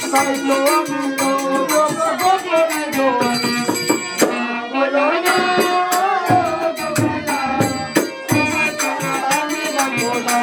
silo আমি গোপনে গোয়ানি বলো না আমি মানবো না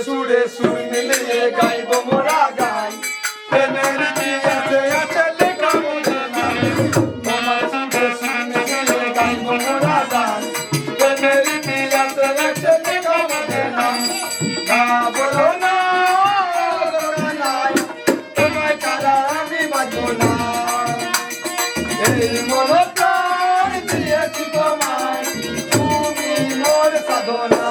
সুরে সুর মিলিয়ে গাইব মোরা গাই প্রেমের দিয়াতে আছে লেখা মনে নাই তোমার সুরে সুর মিলিয়ে গাইব মোরা গাই প্রেমের দিয়াতে আছে লেখা মনে নাই না বলো না নাই তোমায় ছাড়া আমি বাঁচব না এই মন প্রাণ দিয়েছি তোমায় তুমি মোর সাধনা